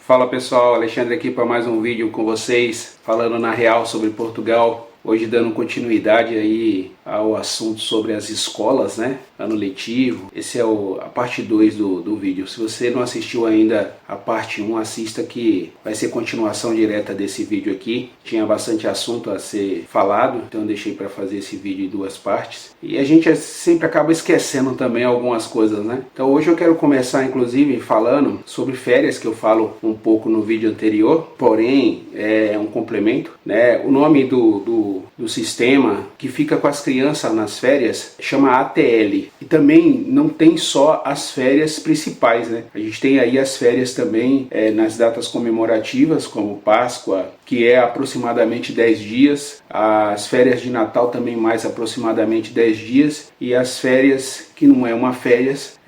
Fala pessoal, Alexandre aqui para mais um vídeo com vocês, falando na real sobre Portugal. Hoje dando continuidade aí ao assunto sobre as escolas, né? Ano letivo. Esse é a parte 2 do vídeo. Se você não assistiu ainda a parte 1, assista que vai ser continuação direta desse vídeo aqui. Tinha bastante assunto a ser falado, então eu deixei para fazer esse vídeo em duas partes. E a gente sempre acaba esquecendo também algumas coisas, né? Então hoje eu quero começar inclusive falando sobre férias, que eu falo um pouco no vídeo anterior, porém é um complemento, né? O nome do sistema que fica com as crianças nas férias chama ATL. E também não tem só as férias principais, né? A gente tem aí as férias também nas datas comemorativas, como Páscoa, que é aproximadamente 10 dias, as férias de Natal também mais aproximadamente 10 dias, e as férias que não é uma férias,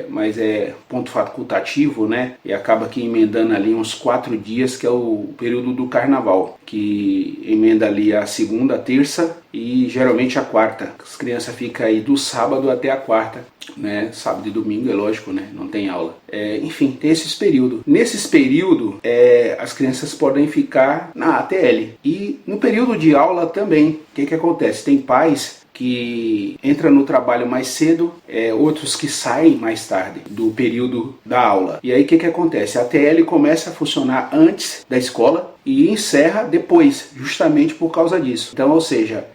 mas é ponto facultativo, né? E acaba aqui emendando ali uns 4 dias, que é o período do carnaval, que emenda ali a segunda, a terça e geralmente a quarta. As crianças ficam aí do sábado até a quarta, né? Sábado e domingo, é lógico, né? Não tem aula. Enfim, tem esses períodos. Nesses períodos, as crianças podem ficar na ATL. E no período de aula também, o que acontece? Tem pais que entram no trabalho mais cedo, outros que saem mais tarde do período da aula. E aí o que acontece? A ATL começa a funcionar antes da escola e encerra depois, justamente por causa disso. Então, ou seja,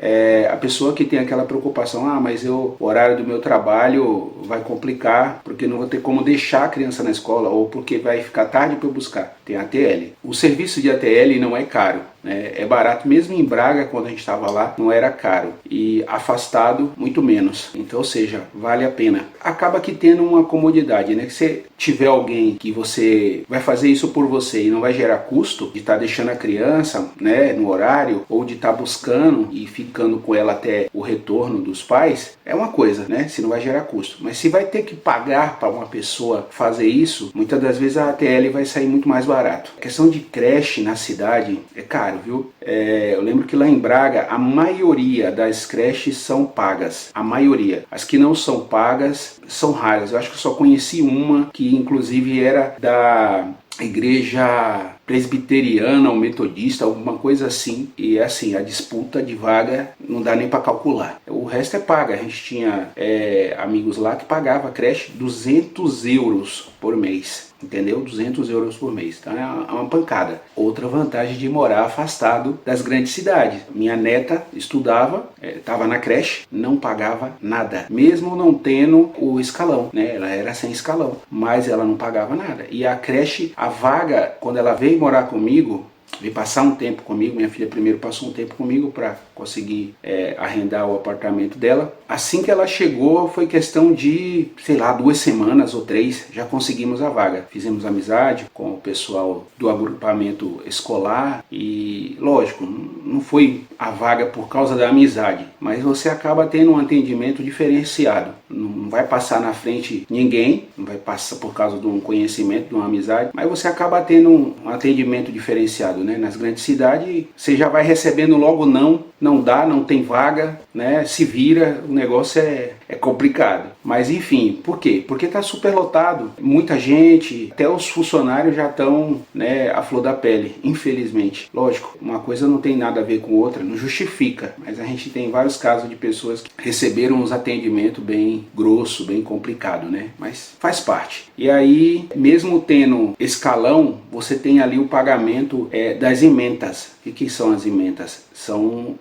a pessoa que tem aquela preocupação, mas o horário do meu trabalho vai complicar, porque não vou ter como deixar a criança na escola, ou porque vai ficar tarde para eu buscar. Tem ATL. O serviço de ATL não é caro, né? É barato, mesmo em Braga, quando a gente estava lá, não era caro. E afastado, muito menos. Então, ou seja, vale a pena. Acaba que tendo uma comodidade, né? Que se tiver alguém que você vai fazer isso por você e não vai gerar custo de estar deixando a criança, né, no horário, ou de estar buscando e ficando com ela até o retorno dos pais, é uma coisa, né? Se não vai gerar custo. Mas se vai ter que pagar para uma pessoa fazer isso, muitas das vezes a ATL vai sair muito mais barato. A questão de creche na cidade é caro, viu? Eu lembro que lá em Braga a maioria das creches são pagas. A maioria. As que não são pagas são raras. Eu acho que eu só conheci uma que inclusive era da igreja presbiteriana ou metodista, alguma coisa assim, e assim, a disputa de vaga não dá nem para calcular. O resto é paga. A gente tinha amigos lá que pagava a creche 200 euros por mês, entendeu? 200 euros por mês, então é uma pancada. Outra vantagem de morar afastado das grandes cidades. Minha neta estudava, estava na creche, não pagava nada, mesmo não tendo o escalão, né? Ela era sem escalão, mas ela não pagava nada. E a creche, a vaga, quando ela veio morar comigo, veio passar um tempo comigo, minha filha primeiro passou um tempo comigo para conseguir arrendar o apartamento dela. Assim que ela chegou, foi questão de, sei lá, 2 semanas ou 3, já conseguimos a vaga. Fizemos amizade com o pessoal do agrupamento escolar e, lógico, não foi a vaga por causa da amizade, mas você acaba tendo um atendimento diferenciado. Não vai passar na frente ninguém, não vai passar por causa de um conhecimento, de uma amizade, mas você acaba tendo um atendimento diferenciado, né? Nas grandes cidades, você já vai recebendo logo não dá, não tem vaga, né? Se vira, o negócio é complicado. Mas enfim, por quê? Porque está superlotado, muita gente, até os funcionários já estão, né, à flor da pele, infelizmente. Lógico, uma coisa não tem nada a ver com outra, não justifica, mas a gente tem vários casos de pessoas que receberam uns atendimentos bem grosso, bem complicado, né? Mas faz parte. E aí, mesmo tendo escalão, você tem ali o pagamento das ementas. E o que são as ementas? São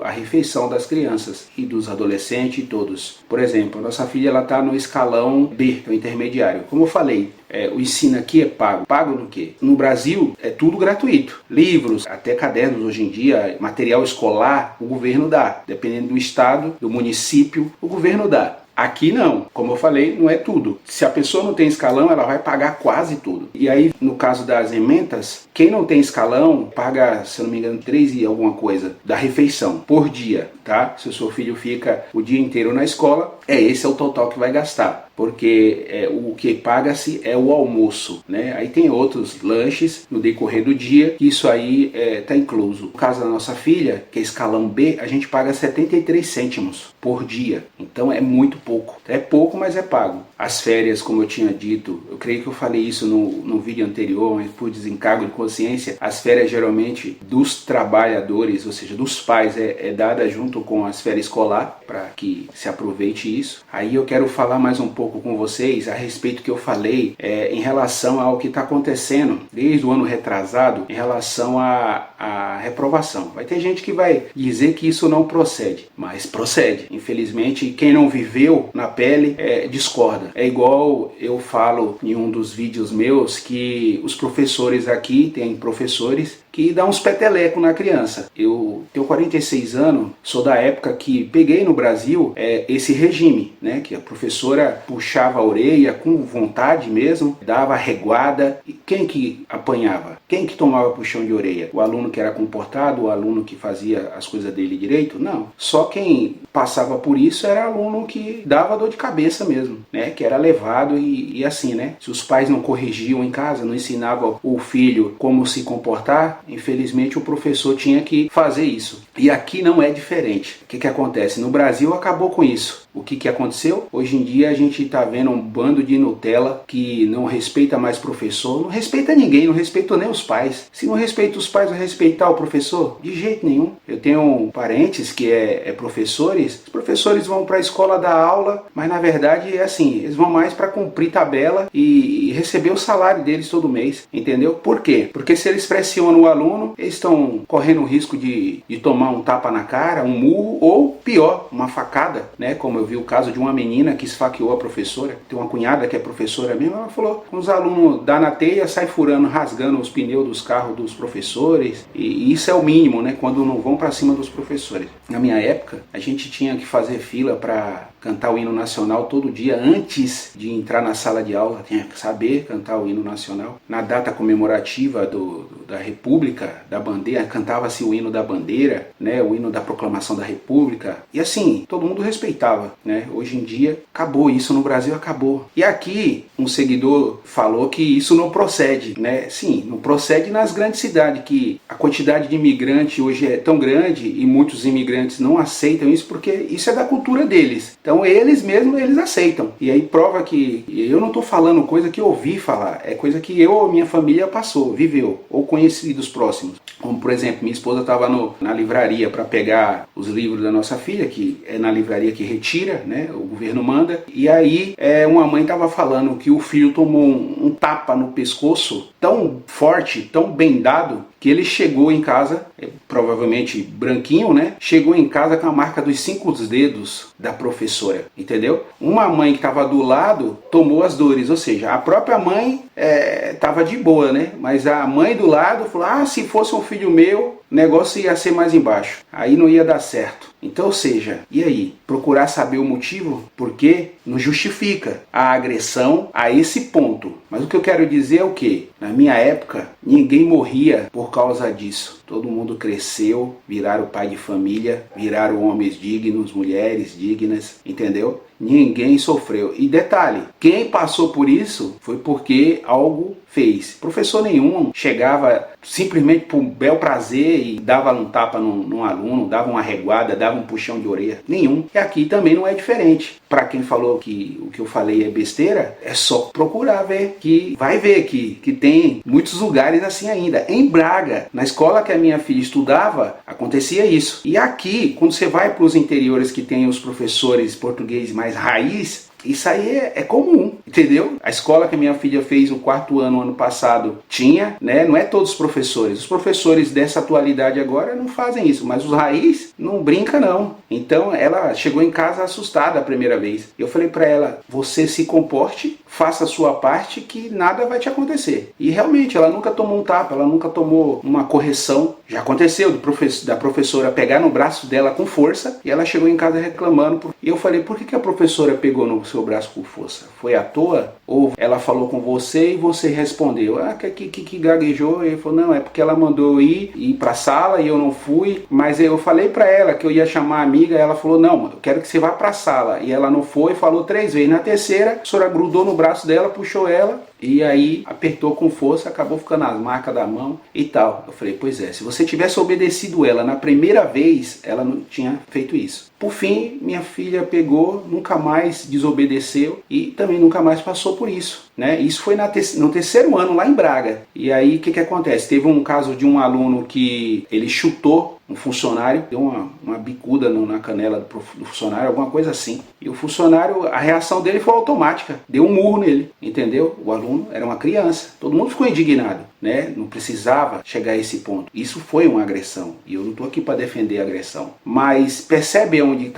a refeição das crianças e dos adolescentes e todos. Por exemplo, a nossa filha está no escalão B, que é o intermediário. Como eu falei, o ensino aqui é pago. Pago no quê? No Brasil é tudo gratuito. Livros, até cadernos hoje em dia, material escolar, o governo dá. Dependendo do estado, do município, o governo dá. Aqui não, como eu falei, não é tudo. Se a pessoa não tem escalão, ela vai pagar quase tudo. E aí, no caso das ementas, quem não tem escalão paga, se eu não me engano, 3 e alguma coisa da refeição por dia, tá? Se o seu filho fica o dia inteiro na escola, esse é o total que vai gastar. porque o que paga-se é o almoço, né? Aí tem outros lanches no decorrer do dia, que isso aí está incluso. No caso da nossa filha, que é escalão B, a gente paga 73 cêntimos por dia, então é muito pouco. É pouco, mas é pago. As férias, como eu tinha dito, eu creio que eu falei isso no vídeo anterior, mas por desencargo de consciência, as férias geralmente dos trabalhadores, ou seja, dos pais, é dada junto com as férias escolar, para que se aproveite isso. Aí eu quero falar mais um pouco com vocês a respeito do que eu falei em relação ao que está acontecendo desde o ano retrasado em relação à reprovação. Vai ter gente que vai dizer que isso não procede, mas procede. Infelizmente, quem não viveu na pele discorda. É igual eu falo em um dos vídeos meus que os professores aqui, tem professores que dá uns peteleco na criança. Eu tenho 46 anos, sou da época que peguei no Brasil esse regime, né? Que a professora puxava a orelha com vontade mesmo, dava reguada. E quem que apanhava? Quem que tomava puxão de orelha? O aluno que era comportado, o aluno que fazia as coisas dele direito? Não. Só quem passava por isso era aluno que dava dor de cabeça mesmo, né? Que era levado e assim, né? Se os pais não corrigiam em casa, não ensinavam o filho como se comportar, infelizmente o professor tinha que fazer isso. E aqui não é diferente. O que acontece? No Brasil acabou com isso. O que aconteceu? Hoje em dia a gente está vendo um bando de Nutella que não respeita mais professor, não respeita ninguém, não respeita nem os pais. Se não respeita os pais, vai respeitar o professor? De jeito nenhum. Eu tenho parentes que é professores, os professores vão para a escola dar aula, mas na verdade é assim, eles vão mais para cumprir tabela e receber o salário deles todo mês, entendeu? Por quê? Porque se eles pressionam o aluno, eles estão correndo o risco de tomar um tapa na cara, um murro ou pior, uma facada, né? Como eu vi o caso de uma menina que esfaqueou a professora. Tem uma cunhada que é professora mesmo, ela falou, os alunos dá na teia, sai furando, rasgando os pneus dos carros dos professores, e isso é o mínimo, né? Quando não vão para cima dos professores. Na minha época, a gente tinha que fazer fila para cantar o hino nacional todo dia antes de entrar na sala de aula, tinha que saber cantar o hino nacional. Na data comemorativa da República, da bandeira, cantava-se o hino da bandeira, né, o hino da proclamação da República, e assim, todo mundo respeitava, né? Hoje em dia, acabou isso no Brasil, acabou. E aqui, um seguidor falou que isso não procede, né? Sim, não procede nas grandes cidades, que a quantidade de imigrantes hoje é tão grande e muitos imigrantes não aceitam isso porque isso é da cultura deles. Então eles mesmos, eles aceitam. E aí prova que eu não estou falando coisa que eu ouvi falar, é coisa que eu ou minha família passou, viveu, ou conhecidos próximos. Como por exemplo, minha esposa estava na livraria para pegar os livros da nossa filha, que é na livraria que retira, né? O governo manda. E aí uma mãe estava falando que o filho tomou um tapa no pescoço tão forte, tão bem dado, que ele chegou em casa, provavelmente branquinho, né? Chegou em casa com a marca dos 5 dedos da professora, entendeu? Uma mãe que estava do lado tomou as dores, ou seja, a própria mãe estava de boa, né? Mas a mãe do lado falou, se fosse um filho meu, o negócio ia ser mais embaixo, aí não ia dar certo. Então, ou seja, e aí? Procurar saber o motivo? Porque não justifica a agressão a esse ponto. Mas o que eu quero dizer é o quê? Na minha época, ninguém morria por causa disso. Todo mundo cresceu, viraram pai de família, viraram homens dignos, mulheres dignas, entendeu? Ninguém sofreu. E detalhe, quem passou por isso foi porque algo fez. Professor nenhum chegava simplesmente por bel prazer e dava um tapa num aluno, dava uma reguada, dava um puxão de orelha. Nenhum. E aqui também não é diferente. Para quem falou que o que eu falei é besteira, é só procurar ver, que vai ver que tem muitos lugares assim ainda. Em Braga, na escola que a minha filha estudava, acontecia isso. E aqui, quando você vai para os interiores que tem os professores portugueses mais raiz, isso aí é comum, entendeu? A escola que a minha filha fez o 4º ano passado tinha, né? Não é todos os professores. Os professores dessa atualidade agora não fazem isso, mas os raiz não brinca não. Então ela chegou em casa assustada a primeira vez. Eu falei para ela, você se comporte, faça a sua parte que nada vai te acontecer. E realmente ela nunca tomou um tapa, ela nunca tomou uma correção. Já aconteceu da professora pegar no braço dela com força e ela chegou em casa reclamando. E eu falei, por que a professora pegou no seu braço com força? Foi à toa? Ou ela falou com você e você respondeu? Que gaguejou? E ele falou, não, é porque ela mandou ir para a sala e eu não fui. Mas eu falei para ela que eu ia chamar a amiga, ela falou, não, eu quero que você vá para a sala. E ela não foi, falou 3 vezes. Na terceira, a professora grudou no braço dela, puxou ela, e aí apertou com força, acabou ficando as marcas da mão e tal. Eu falei, pois é, se você tivesse obedecido ela na primeira vez, ela não tinha feito isso. Por fim, minha filha pegou, nunca mais desobedeceu e também nunca mais passou por isso, né? Isso foi no terceiro ano lá em Braga. E aí o que acontece? Teve um caso de um aluno que ele chutou um funcionário, deu uma bicuda na canela do funcionário, alguma coisa assim. E o funcionário, a reação dele foi automática, deu um murro nele, entendeu? O aluno era uma criança, todo mundo ficou indignado, né? Não precisava chegar a esse ponto. Isso foi uma agressão, e eu não estou aqui para defender a agressão. Mas percebe onde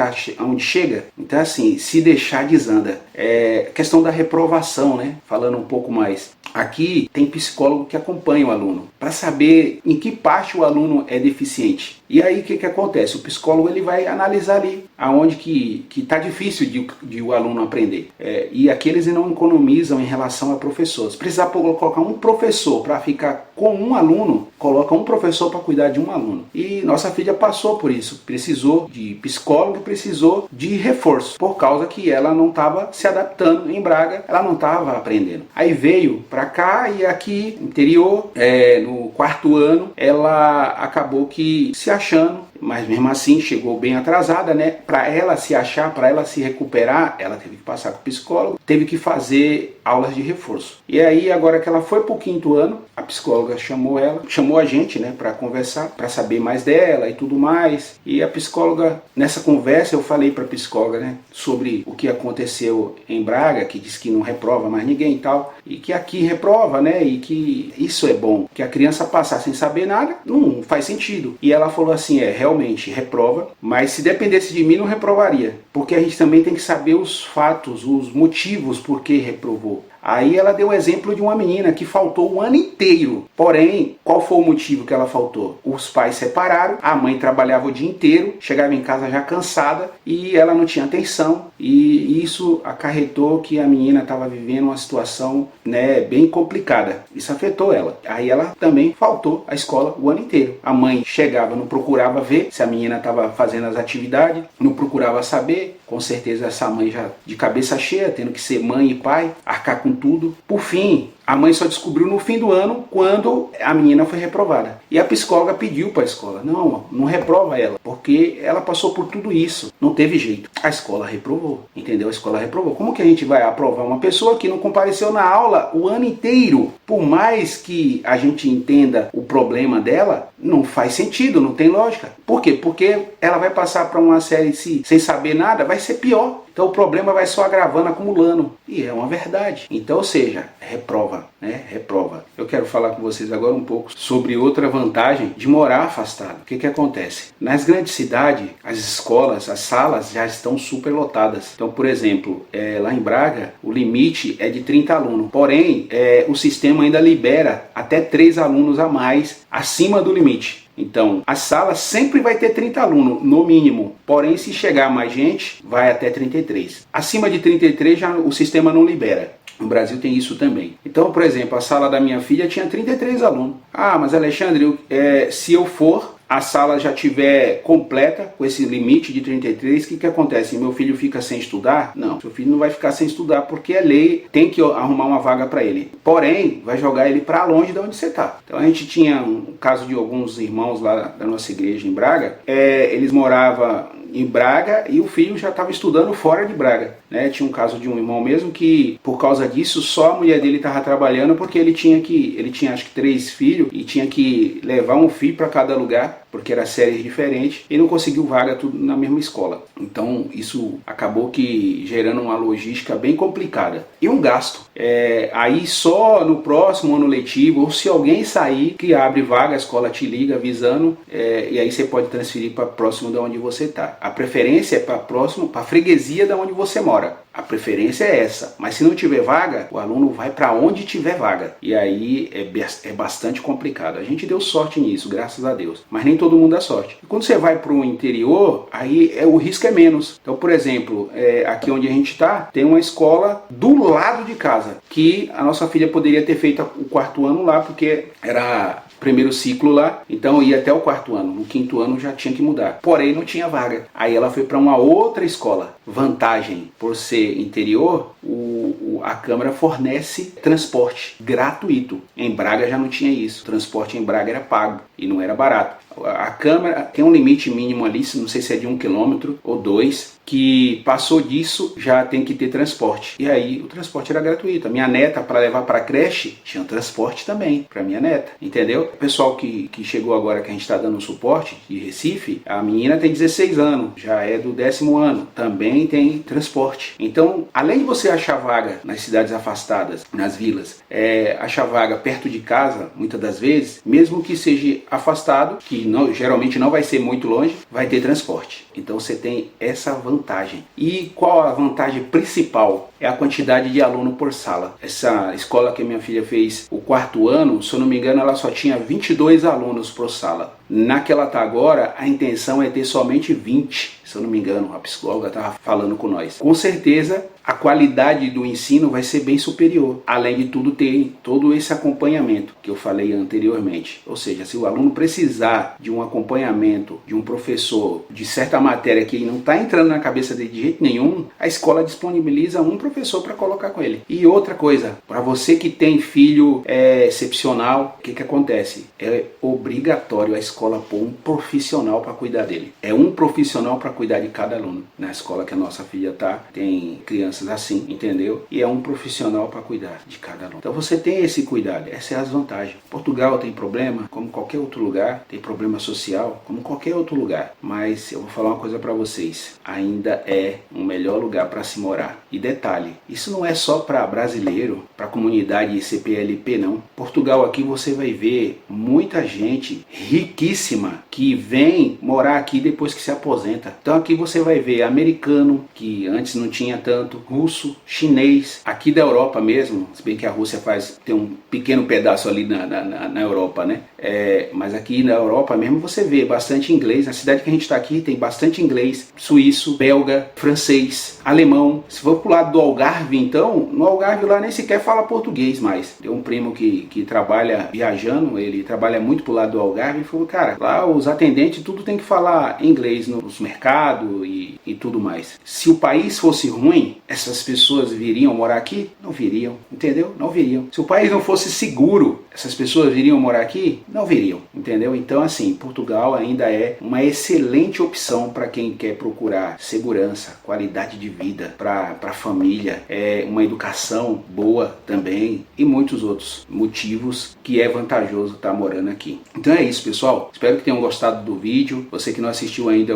chega? Então assim, se deixar desanda. É questão da reprovação, né? Falando um pouco mais. Aqui tem psicólogo que acompanha o aluno para saber em que parte o aluno é deficiente. E aí o que acontece? O psicólogo ele vai analisar ali aonde que está difícil de o aluno aprender. E aqui eles não economizam em relação a professores. Se precisar colocar um professor para ficar com um aluno, coloca um professor para cuidar de um aluno. E nossa filha passou por isso. Precisou de psicólogo e precisou de reforço. Por causa que ela não estava se adaptando em Braga, ela não estava aprendendo. Aí veio para cá e aqui, interior, no 4º ano, ela acabou que se achando, mas mesmo assim chegou bem atrasada, né? Para ela se achar, para ela se recuperar, ela teve que passar com o psicólogo, teve que fazer aulas de reforço. E aí, agora que ela foi para o 5º ano, a psicóloga chamou a gente, né, para conversar, para saber mais dela e tudo mais. E a psicóloga, nessa conversa, eu falei para a psicóloga, né, sobre o que aconteceu em Braga, que diz que não reprova mais ninguém e tal, e que aqui reprova, né, e que isso é bom, que a criança passar sem saber nada, não faz sentido. E ela falou assim, realmente reprova, mas se dependesse de mim não reprovaria, porque a gente também tem que saber os fatos, os motivos por que reprovou. Aí ela deu o exemplo de uma menina que faltou o ano inteiro. Porém, qual foi o motivo que ela faltou? Os pais separaram, a mãe trabalhava o dia inteiro, chegava em casa já cansada e ela não tinha atenção. E isso acarretou que a menina estava vivendo uma situação, né, bem complicada. Isso afetou ela. Aí ela também faltou à escola o ano inteiro. A mãe chegava, não procurava ver se a menina estava fazendo as atividades, não procurava saber. Com certeza essa mãe já de cabeça cheia, tendo que ser mãe e pai, arcar com tudo. Por fim, a mãe só descobriu no fim do ano, quando a menina foi reprovada. E a psicóloga pediu para a escola, não reprova ela, porque ela passou por tudo isso, não teve jeito. A escola reprovou, entendeu? A escola reprovou. Como que a gente vai aprovar uma pessoa que não compareceu na aula o ano inteiro? Por mais que a gente entenda o problema dela, não faz sentido, não tem lógica. Por quê? Porque ela vai passar para uma série sem saber nada, vai ser pior. Então o problema vai só agravando, acumulando. E é uma verdade. Então, ou seja, reprova, né? Reprova. Eu quero falar com vocês agora um pouco sobre outra vantagem de morar afastado. O que acontece? Nas grandes cidades, as escolas, as salas já estão superlotadas. Então, por exemplo, lá em Braga, o limite é de 30 alunos. Porém, o sistema ainda libera até 3 alunos a mais acima do limite. Então, a sala sempre vai ter 30 alunos, no mínimo. Porém, se chegar mais gente, vai até 33. Acima de 33, já o sistema não libera. No Brasil tem isso também. Então, por exemplo, a sala da minha filha tinha 33 alunos. Ah, mas Alexandre, se eu for, a sala já tiver completa, com esse limite de 33, o que acontece? Meu filho fica sem estudar? Não, seu filho não vai ficar sem estudar, porque a lei tem que arrumar uma vaga para ele. Porém, vai jogar ele para longe de onde você está. Então a gente tinha um caso de alguns irmãos lá da nossa igreja em Braga, eles moravam em Braga e o filho já estava estudando fora de Braga, né? Tinha um caso de um irmão mesmo que, por causa disso, só a mulher dele estava trabalhando, porque ele tinha acho que 3 filhos e tinha que levar um filho para cada lugar, porque era séries diferentes, e não conseguiu vaga tudo na mesma escola. Então isso acabou que gerando uma logística bem complicada e um gasto. Aí só no próximo ano letivo, ou se alguém sair, que abre vaga, a escola te liga avisando, e aí você pode transferir para próximo de onde você está. A preferência é para próximo, para a freguesia de onde você mora. A preferência é essa, mas se não tiver vaga, o aluno vai para onde tiver vaga. E aí é bastante complicado. A gente deu sorte nisso, graças a Deus. Mas nem todo mundo dá sorte. E quando você vai para o interior, aí o risco é menos. Então, por exemplo, aqui onde a gente está, tem uma escola do lado de casa, que a nossa filha poderia ter feito o 4º ano lá, porque era primeiro ciclo lá, então ia até o 4º ano. No 5º ano já tinha que mudar. Porém, não tinha vaga. Aí ela foi para uma outra escola. Vantagem, por ser interior, a Câmara fornece transporte gratuito. Em Braga já não tinha isso. O transporte em Braga era pago e não era barato. A Câmara tem um limite mínimo ali, não sei se é de 1 quilômetro ou 2, que passou disso já tem que ter transporte. E aí o transporte era gratuito. A minha neta, para levar para a creche, tinha transporte também para minha neta, entendeu? O pessoal que chegou agora, que a gente está dando suporte, de Recife, a menina tem 16 anos, já é do 10º ano, também tem transporte. Então, além de você achar vaga nas cidades afastadas, nas vilas, achar vaga perto de casa, muitas das vezes, mesmo que seja afastado, que geralmente não vai ser muito longe, vai ter transporte. Então você tem essa vantagem. E qual a vantagem principal? É a quantidade de aluno por sala. Essa escola que minha filha fez o 4º ano, se eu não me engano, ela só tinha 22 alunos por sala. Na que ela está agora, a intenção é ter somente 20, se eu não me engano, a psicóloga estava falando com nós. Com certeza, a qualidade do ensino vai ser bem superior. Além de tudo, ter todo esse acompanhamento que eu falei anteriormente. Ou seja, se o aluno precisar de um acompanhamento de um professor de certa matéria que não está entrando na cabeça dele de jeito nenhum, a escola disponibiliza um professor para colocar com ele. E outra coisa, para você que tem filho excepcional, o que acontece? É obrigatório a escola pôr um profissional para cuidar dele. É um profissional para cuidar de cada aluno. Na escola que a nossa filha está, tem crianças assim, entendeu? E é um profissional para cuidar de cada aluno. Então você tem esse cuidado, essa é a vantagem. Portugal tem problema, como qualquer outro lugar, tem problema social, como qualquer outro lugar. Mas eu vou falar uma coisa para vocês, ainda é um melhor lugar para se morar. E detalhe, isso não é só para brasileiro, para a comunidade CPLP não. Portugal aqui você vai ver muita gente riquíssima que vem morar aqui depois que se aposenta. Então aqui você vai ver americano, que antes não tinha tanto, russo, chinês, aqui da Europa mesmo, se bem que a Rússia tem um pequeno pedaço ali na Europa, né? Mas aqui na Europa mesmo você vê bastante inglês. Na cidade que a gente está aqui tem bastante inglês, suíço, belga, francês, alemão. Se for pro lado do Algarve, então, no Algarve lá nem sequer fala português mais. Tem um primo que trabalha viajando, ele trabalha muito pro lado do Algarve e falou, cara, lá os atendentes tudo tem que falar inglês nos mercados e tudo mais. Se o país fosse ruim, essas pessoas viriam morar aqui? Não viriam, entendeu? Não viriam. Se o país não fosse seguro, essas pessoas viriam morar aqui? Não viriam, entendeu? Então assim, Portugal ainda é uma excelente opção para quem quer procurar segurança, qualidade de vida para a família, uma educação boa também e muitos outros motivos que é vantajoso estar morando aqui. Então é isso, pessoal. Espero que tenham gostado do vídeo. Você que não assistiu ainda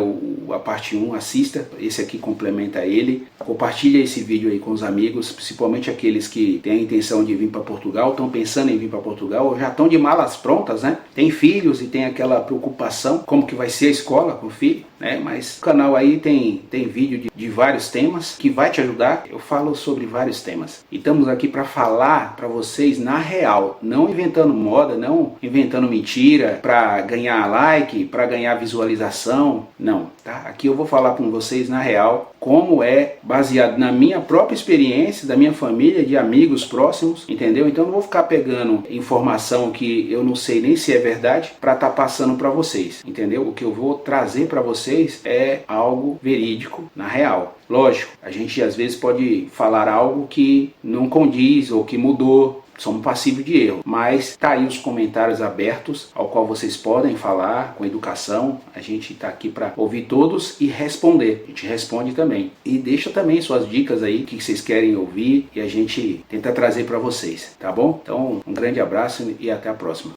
a parte 1, assista. Esse aqui complementa ele. Compartilha esse vídeo aí com os amigos, principalmente aqueles que têm a intenção de vir para Portugal, estão pensando em vir para Portugal, ou já estão de malas prontas, né? Tem filhos e tem aquela preocupação, como que vai ser a escola com o filho, né? Mas o canal aí tem vídeo de vários temas que vai te ajudar. Eu falo sobre vários temas. E estamos aqui para falar para vocês na real, não inventando moda, não inventando mentira para ganhar like, para ganhar visualização, não, tá? Aqui eu vou falar com vocês na real, como é baseado na minha própria experiência, da minha família, de amigos próximos, entendeu? Então eu não vou ficar pegando informação que eu não sei nem se é verdade para estar passando para vocês, entendeu? O que eu vou trazer para vocês é algo verídico, na real. Lógico, a gente às vezes pode falar algo que não condiz ou que mudou, somos passíveis de erro, mas tá aí os comentários abertos ao qual vocês podem falar com educação. A gente tá aqui para ouvir todos e responder. A gente responde também. E deixa também suas dicas aí, o que vocês querem ouvir e a gente tenta trazer para vocês, tá bom? Então, um grande abraço e até a próxima.